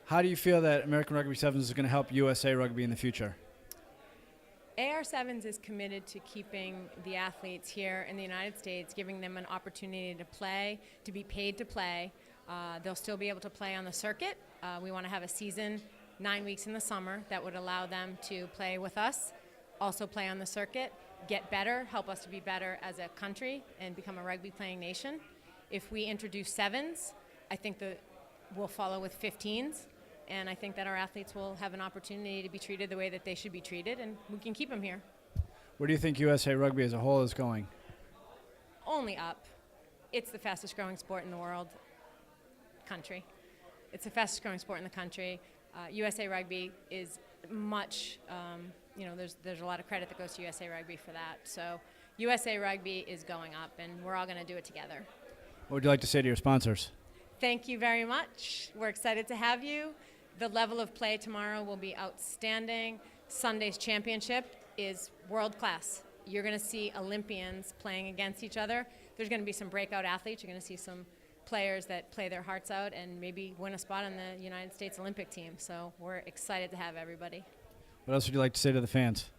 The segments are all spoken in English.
How do you feel that American Rugby Sevens is going to help USA Rugby in the future? AR7s is committed to keeping the athletes here in the United States, giving them an opportunity to play, to be paid to play. They'll still be able to play on the circuit. We want to have a season 9 weeks in the summer that would allow them to play with us, also play on the circuit, get better, help us to be better as a country and become a rugby playing nation. If we introduce sevens, I think that we'll follow with 15s. And I think that our athletes will have an opportunity to be treated the way that they should be treated, and we can keep them here. Where do you think USA Rugby as a whole is going? Only up. It's the fastest growing sport in the world. Country. It's the fastest growing sport in the country. USA Rugby is much, there's a lot of credit that goes to USA Rugby for that. So USA Rugby is going up, and we're all going to do it together. What would you like to say to your sponsors? Thank you very much. We're excited to have you. The level of play tomorrow will be outstanding. Sunday's championship is world class. You're going to see Olympians playing against each other. There's going to be some breakout athletes. You're going to see some players that play their hearts out and maybe win a spot on the United States Olympic team. So we're excited to have everybody. What else would you like to say to the fans?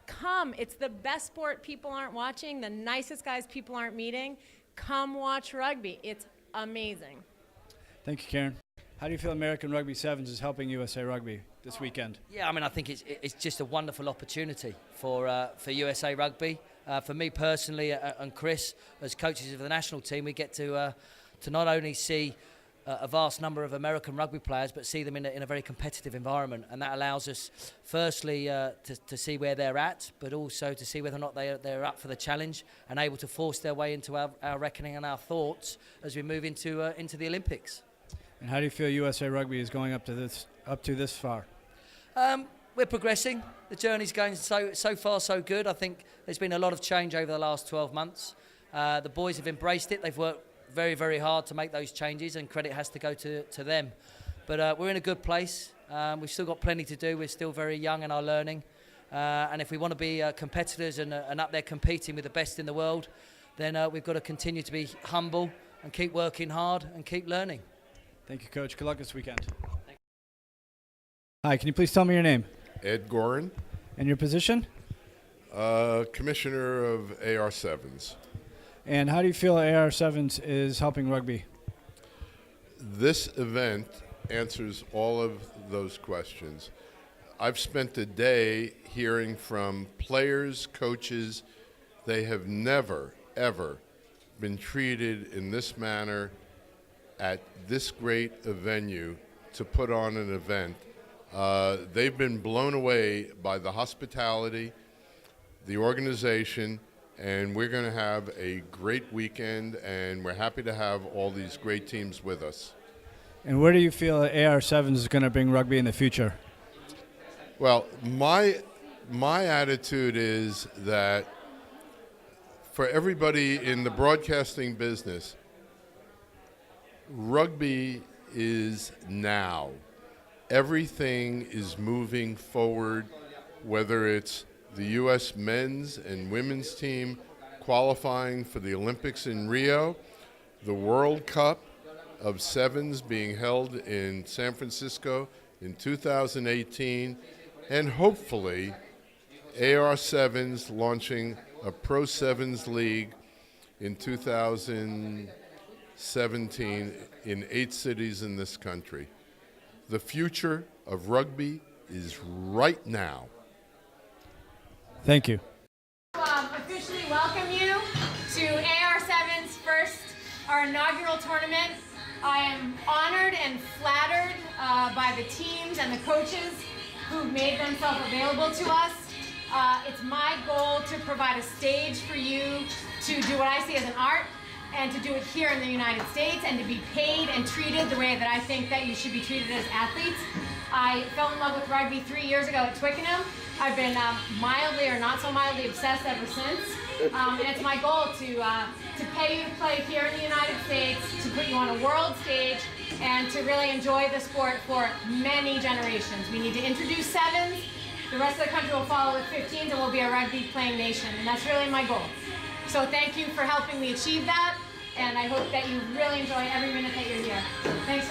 Come. It's the best sport people aren't watching, the nicest guys people aren't meeting. Come watch rugby. It's amazing. Thank you, Karyne. How do you feel American Rugby Sevens is helping USA Rugby this weekend? Yeah, I mean, I think it's just a wonderful opportunity for USA Rugby. For me personally, and Chris, as coaches of the national team, we get to not only see a vast number of American rugby players, but see them in a very competitive environment, and that allows us, firstly, to see where they're at, but also to see whether or not they're up for the challenge and able to force their way into our reckoning and our thoughts as we move into the Olympics. And how do you feel USA Rugby is going up to this far? We're progressing. The journey's going so far so good. I think there's been a lot of change over the last 12 months. The boys have embraced it. They've worked very, very hard to make those changes, and credit has to go to them. But we're in a good place. We've still got plenty to do. We're still very young in our learning. And if we want to be competitors and up there competing with the best in the world, then we've got to continue to be humble and keep working hard and keep learning. Thank you, Coach. Good luck this weekend. Hi, can you please tell me your name? Ed Goren. And your position? Commissioner of AR7s. And how do you feel AR7s is helping rugby? This event answers all of those questions. I've spent a day hearing from players, coaches. They have never, ever been treated in this manner at this great a venue to put on an event. They've been blown away by the hospitality, the organization, and we're going to have a great weekend, and we're happy to have all these great teams with us. And where do you feel that AR7s is going to bring rugby in the future? Well, my attitude is that for everybody in the broadcasting business, rugby is now. Everything is moving forward, whether it's the U.S. men's and women's team qualifying for the Olympics in Rio, the World Cup of Sevens being held in San Francisco in 2018, and hopefully AR7s launching a Pro Sevens League in 2017 in 8 cities in this country. The future of rugby is right now. Thank you. Officially welcome you to AR7's our inaugural tournament. I am honored and flattered by the teams and the coaches who've made themselves available to us. It's my goal to provide a stage for you to do what I see as an art, and to do it here in the United States, and to be paid and treated the way that I think that you should be treated as athletes. I fell in love with rugby 3 years ago at Twickenham. I've been mildly or not so mildly obsessed ever since. And it's my goal to pay you to play here in the United States, to put you on a world stage, and to really enjoy the sport for many generations. We need to introduce sevens. The rest of the country will follow with 15s, and we'll be a rugby playing nation. And that's really my goal. So thank you for helping me achieve that, and I hope that you really enjoy every minute that you're here. Thanks.